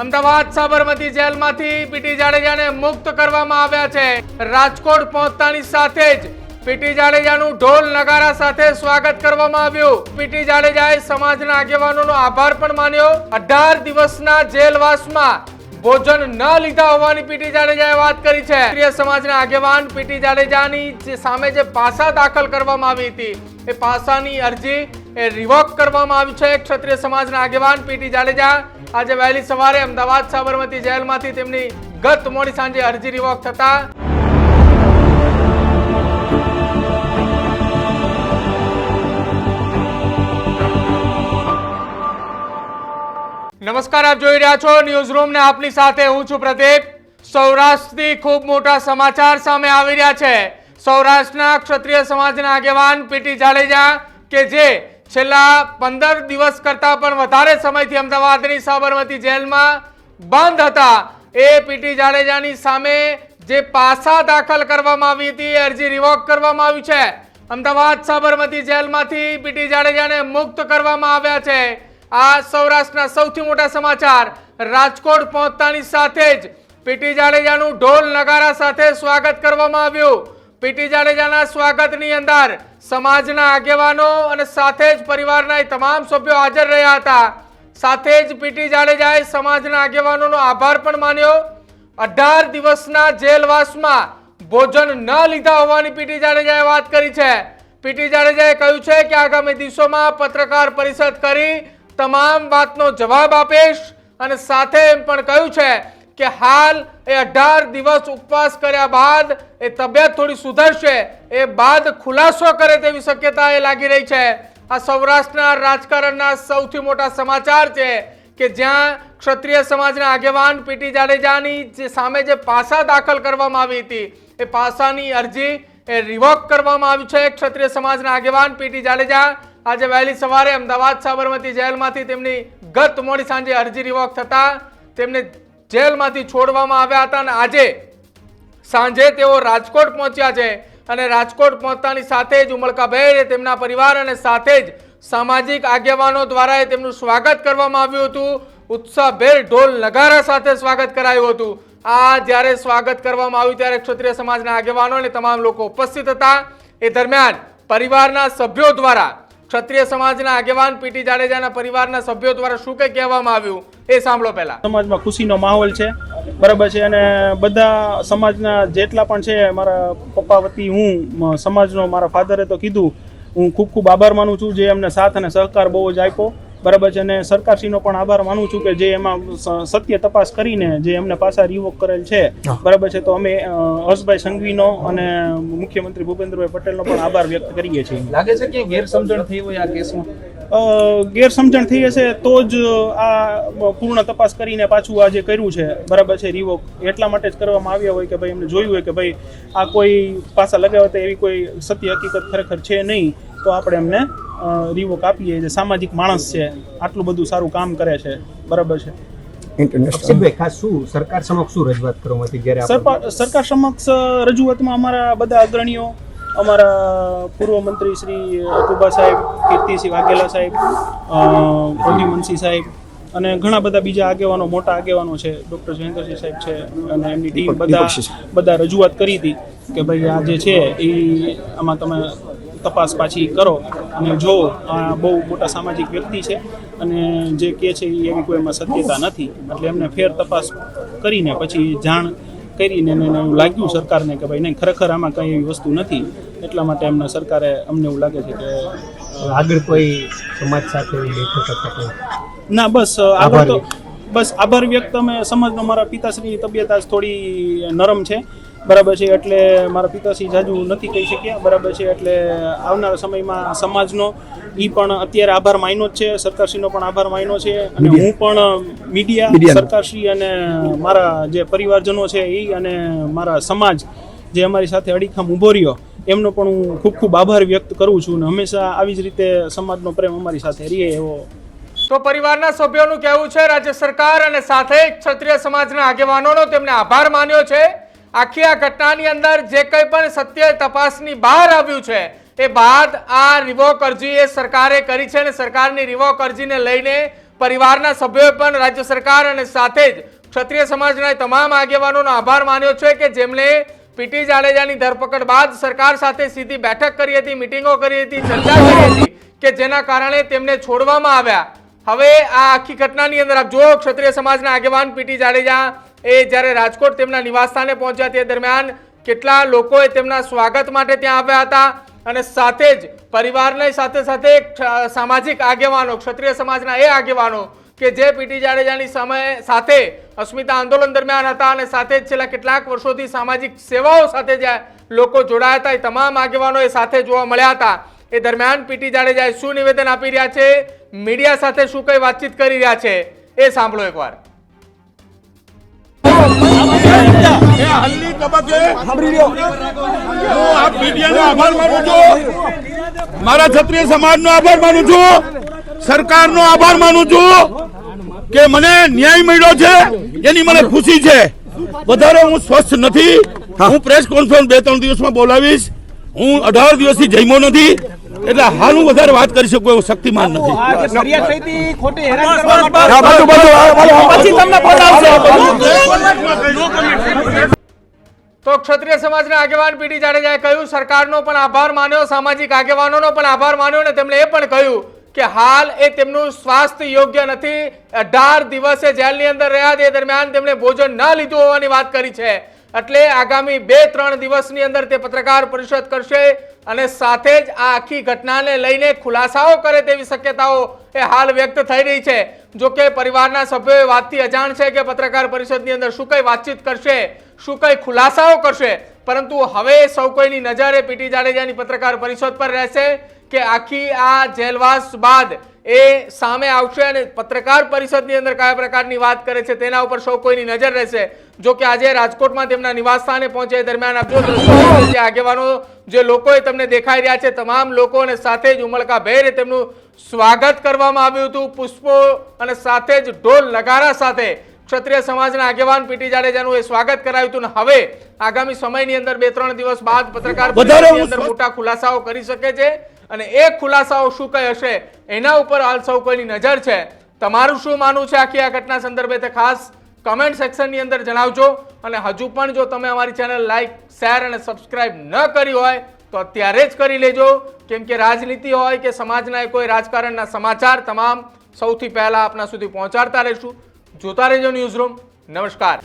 અમદાવાદ સાબરમતી જેલમાંથી પીટી જાડેજાને મુક્ત કરવામાં આવ્યા છે। રાજકોટ પહોંચતાની સાથે જ પીટી જાડેજાનું ઢોલ નગારા સાથે સ્વાગત કરવામાં આવ્યું। પીટી જાડેજાએ સમાજના આગેવાનોનો આભાર પણ માન્યો। 18 દિવસના જેલવાસમાં ભોજન ન લીધા હોવાની પીટી જાડેજાએ વાત કરી છે। ક્ષત્રિય સમાજના આગેવાન પીટી જાડેજાની સામે જે પાસા દાખલ કરવામાં આવી હતી એ પાસાની અરજી રિવોક કરવામાં આવી છે। ક્ષત્રિય સમાજના આગેવાન પીટી જાડેજા આજે વહેલી સવારે અમદાવાદ સાબરમતી જેલમાંથી તેમની ગત મોડી સાંજે અરજી રિવોક થતા નમસ્કાર, આપ જોઈ રહ્યા છો ન્યૂઝ રૂમ ને આપની સાથે હું છું પ્રદીપ। સૌરાષ્ટ્રથી ખૂબ મોટા સમાચાર સામે આવી રહ્યા છે। સૌરાષ્ટ્રના ક્ષત્રિય સમાજના આગેવાન પીટી જાડેજા કે જે છેલ્લા 15 દિવસ કરતા પણ વધારે સમયથી અમદાવાદની સાબરમતી જેલમાં બંધ હતા, એ પીટી જાડેજાની સામે જે પાસા દાખલ કરવામાં આવી હતી એ અરજી રિવોક કરવામાં આવી છે। અમદાવાદ સાબરમતી જેલમાંથી પીટી જાડેજાને મુક્ત કરવામાં આવ્યા છે। આ સૌરાષ્ટ્રના સૌથી મોટા સમાચાર। રાજકોટ પહોંચતાની સાથે જ પીટી જાડેજાનું ઢોલ નગારા સાથે સ્વાગત કરવામાં આવ્યું। પીટી જાડેજાના સ્વાગતની અંદર સમાજના આગેવાનો અને સાથે જ પરિવારના તમામ સભ્યો હાજર રહ્યા હતા। સાથે જ પીટી જાડેજાએ સમાજના આગેવાનોનો આભાર પણ માન્યો। 18 દિવસના જેલવાસમાં ભોજન ન લીધા હોવાની પીટી જાડેજાએ વાત કરી છે। પીટી જાડેજાએ કહ્યું છે કે આગામી દિવસોમાં પત્રકાર પરિષદ કરી તમામ વાતનો જવાબ આપીશ અને સાથે એમ પણ કહ્યું છે કે હાલ એ 18 દિવસ ઉપવાસ કર્યા બાદ એ તબિયત થોડી સુધરશે, એ બાદ ખુલાસો કરે તેવી શક્યતા એ લાગી રહી છે। આ સૌરાષ્ટ્રના રાજકારણના સૌથી મોટા સમાચાર છે કે જ્યાં ક્ષત્રિય સમાજના આગેવાન પીટી જાડેજાની સામે જે પાસા દાખલ કરવામાં આવી હતી એ પાસાની અરજી એ રિવોક કરવામાં આવી છે। ક્ષત્રિય સમાજના આગેવાન પીટી જાડેજા આજે વહેલી સવારે અમદાવાદ સાબરમતી જેલમાંથી તેમની ગત મોડી સાંજે અરજી રિવોક થતા તેમને જેલમાંથી છોડવામાં આવ્યા હતા અને આજે સાંજે તેઓ રાજકોટ પહોંચ્યા છે અને રાજકોટ પહોંચતાની સાથે જ ઉમળકાભેર તેમના પરિવાર અને સાથે જ સામાજિક આગેવાનો દ્વારા તેમનું સ્વાગત કરવામાં આવ્યું હતું। ઉત્સાહભેર ઢોલ નગારા સાથે સ્વાગત કરાયું હતું। આ જ્યારે સ્વાગત કરવામાં આવ્યું ત્યારે ક્ષત્રિય સમાજના આગેવાનો અને તમામ લોકો ઉપસ્થિત હતા। એ દરમિયાન પરિવારના સભ્યો દ્વારા ક્ષત્રિય સમાજના આગેવાન પીટી જાડેજાના પરિવારના સભ્યો દ્વારા શું કંઈ કહેવામાં આવ્યું એ સાંભળો। પહેલા સમાજમાં ખુશીનો માહોલ છે, બરાબર છે, અને બધા સમાજના જેટલા પણ છે, મારા પપ્પા વતી હું સમાજનો, મારા ફાધરે તો કીધું, હું ખૂબ ખૂબ આભાર માનું છું જે એમને સાથ અને સહકાર બહુ જ આપ્યો, બરાબર છે, અને સરકારશ્રીનો પણ આભાર માનું છું કે જે એમાં સત્ય તપાસ કરીને જે એમને પાછા રિવોક કરેલ છે, બરાબર છે, તો અમે હર્ષભાઈ સંઘવીનો અને મુખ્યમંત્રી ભૂપેન્દ્રભાઈ પટેલનો પણ આભાર વ્યક્ત કરીએ છીએ। લાગે છે કે ગેરસમજણ થઈ હોય આ કેસમાં? ગેરસમજણ થઈ હશે તો જ આ પૂર્ણ તપાસ કરીને પાછું આ જે કર્યું છે, બરાબર છે, રિવોક એટલા માટે જ કરવામાં આવ્યા હોય કે ભાઈ એમને જોયું હોય કે ભાઈ આ કોઈ પાછા લગાવતા એવી કોઈ સત્ય હકીકત ખરેખર છે નહીં, તો આપણે એમને રિવોક આપીએ। જે સામાજિક માણસ છે, આટલું બધું સારું કામ કરે છે, બરાબર છે। અક્ષયભાઈ, ખાસ શું સરકાર સમક્ષ શું રજૂઆત કરવામાં હતી જ્યારે સરકાર સમક્ષ રજૂઆતમાં અમારા બધા અગ્રણીઓ, અમારા પૂર્વ મંત્રી શ્રી અતુબા સાહેબ, કીર્તિસિંહ વાઘેલા સાહેબ, પ્રદ્યુમનસિંહ સાહેબ અને ઘણા બધા બીજા આગેવાનો, મોટા આગેવાનો છે, ડૉક્ટર જયેન્દ્રસિંહ સાહેબ છે અને એમની ટીમ બધા રજૂઆત કરી હતી કે ભાઈ આ જે છે એ આમાં તમે તપાસ પાછી કરો અને જો આ બહુ મોટા સામાજિક વ્યક્તિ છે અને જે કહે છે એ એવી કોઈ એમાં સત્યતા નથી, એટલે એમને ફેર તપાસ કરીને પછી જાણ કરીને એવું લાગ્યું સરકારને કે ભાઈ નહીં, ખરેખર આમાં કંઈ એવી વસ્તુ નથી, એટલા માટે એમને સરકારે, અમને એવું લાગે છે કે આગળ કોઈ સમાજ સાથે બેઠક ના, બસ આગળ તો બસ આભાર વ્યક્ત અમે સમાજનો, મારા પિતાશ્રીની તબિયત આજ થોડી નરમ છે, બરાબર છે, એટલે મારા પિતાશ્રી જાજુ નથી કહી શક્યા, બરાબર છે, એટલે આવનારા સમયમાં સમાજનો એ પણ અત્યારે આભાર માન્યો જ છે, સરકારશ્રીનો પણ આભાર માન્યો છે અને હું પણ મીડિયા, સરકારશ્રી અને મારા જે પરિવારજનો છે એ અને મારા સમાજ જે અમારી સાથે અડીખમ ઊભો રહ્યો એમનો પણ હું ખૂબ ખૂબ આભાર વ્યક્ત કરું છું અને હંમેશા આવી જ રીતે સમાજનો પ્રેમ અમારી સાથે રહે એવો। તો પરિવારના સભ્યોનું કહેવું છે રાજ્ય સરકાર અને સાથે ક્ષત્રિય સમાજના આગેવાનોનો તેમને આભાર માન્યો છે। આખી આ ઘટનાની અંદર જે કંઈ પણ સત્ય તપાસની બહાર આવ્યું છે એ બાદ આ રિવોક અરજી એ સરકારે કરી છે અને સરકારની રિવોક અરજીને લઈને પરિવારના સભ્યોએ પણ રાજ્ય સરકાર અને સાથે જ ક્ષત્રિય સમાજના તમામ આગેવાનોનો આભાર માન્યો છે કે જેમણે પીટી જાડેજાની ધરપકડ બાદ સરકાર સાથે સીધી બેઠક કરી હતી, મિટિંગો કરી હતી, ચર્ચા કરી હતી કે જેના કારણે તેમને છોડવામાં આવ્યા. હવે આ આખી ઘટનાની અંદર આપ જુઓ, ક્ષત્રિય સમાજના આગેવાન પીટી જાડેજા એ જ્યારે રાજકોટ તેમના નિવાસસ્થાને પહોંચ્યા તે દરમિયાન કેટલા લોકોએ તેમના સ્વાગત માટે ત્યાં આવ્યા હતા અને સાથે જ પરિવારની સાથે સાથે સામાજિક આગેવાનો, ક્ષત્રિય સમાજના એ આગેવાનો કે જે પીટી જાડેજાની સાથે અસ્મિતા આંદોલન દરમિયાન હતા અને સાથે જ છેલ્લા કેટલાક વર્ષોથી સામાજિક સેવાઓ સાથે જે લોકો જોડાયા હતા એ તમામ આગેવાનો એ સાથે જોવા મળ્યા હતા. એ દરમિયાન પીટી જાડેજાએ શું નિવેદન આપી રહ્યા છે, મીડિયા સાથે શું કઈ વાતચીત કરી રહ્યા છે, એ સાંભળો એકવાર. હાલની તબક્કે હું આ મીડિયાનો આભાર માનું છું, મારા ક્ષત્રિય સમાજનો આભાર માનું છું, સરકારનો આભાર માનું છું કે મને ન્યાય મળ્યો છે, એની મને ખુશી છે. વધારે હું સ્વસ્થ નથી, હું પ્રેસ કોન્ફરન્સ 2-3 દિવસમાં બોલાવીશ. હું 18 દિવસથી જમ્યો નથી, એટલે હાલ હું વધારે વાત કરી શકું એવું શક્તિમાન નથી. તો ક્ષત્રિય સમાજના આગેવાન પીટી જાડેજાએ કહ્યું સરકારનો પણ આભાર માન્યો, સામાજિક આગેવાનોનો પણ આભાર માન્યો અને તેમણે એ પણ કહ્યું કે હાલ એ તેમનું સ્વાસ્થ્ય યોગ્ય નથી. 18 દિવસે જેલની અંદર રહ્યા તે દરમિયાન તેમણે ભોજન ન લીધું હોવાની વાત કરી છે. એટલે આગામી 2-3 દિવસની અંદર તે પત્રકાર પરિષદ કરશે અને સાથે જ આ આખી ઘટનાને લઈને ખુલાસાઓ કરે તેવી શક્યતાઓ એ હાલ વ્યક્ત થઈ રહી છે. જો કે પરિવારના સભ્યોએ વાતથી અજાણ છે કે પત્રકાર પરિષદની અંદર શું કઈ વાતચીત કરશે, શું કઈ ખુલાસાઓ કરશે, પરંતુ હવે સૌ કોઈની નજર એ પીટી જાડેજાની પત્રકાર પરિષદ પર રહેશે કે આખી આ જેલવાસ બાદ એ સામે આવશે અને પત્રકાર પરિષદની અંદર કયા પ્રકારની વાત કરે છે તેના ઉપર સૌ કોઈની નજર રહેશે. જો કે આજે રાજકોટમાં તેમના નિવાસસ્થાને પહોંચે દરમિયાન આપ જો જે આગેવાનો, જે લોકો તમને દેખાઈ રહ્યા છે, તમામ લોકોને સાથે જ ઉમળકાભેર તેમનું સ્વાગત કરવામાં આવ્યું હતું. પુષ્પો અને સાથે જ ઢોલ નગારા સાથે ક્ષત્રિય સમાજના આગેવાન પીટી જાડેજાનું એ સ્વાગત કરાયું હતું. હવે આગામી સમયની અંદર 2-3 દિવસ બાદ પત્રકાર પરિષદની અંદર મોટા ખુલાસાઓ કરી શકે છે અને એ ખુલાસાઓ શું કઈ હશે એના ઉપર હાલ સૌ કોઈની નજર છે. તમારું શું માનવું છે આખી આ ઘટના સંદર્ભે તે ખાસ કમેન્ટ સેક્શનની અંદર જણાવજો. અને હજુ પણ જો તમે અમારી ચેનલ લાઈક, શેર અને સબસ્ક્રાઇબ ન કરી હોય તો અત્યારે જ કરી લેજો, કેમ કે રાજનીતિ હોય કે સમાજના કોઈ રાજકારણના સમાચાર તમામ સૌથી પહેલા આપના સુધી પહોંચાડતા રહીશું. જોતા રહેજો ન્યૂઝરૂમ. નમસ્કાર.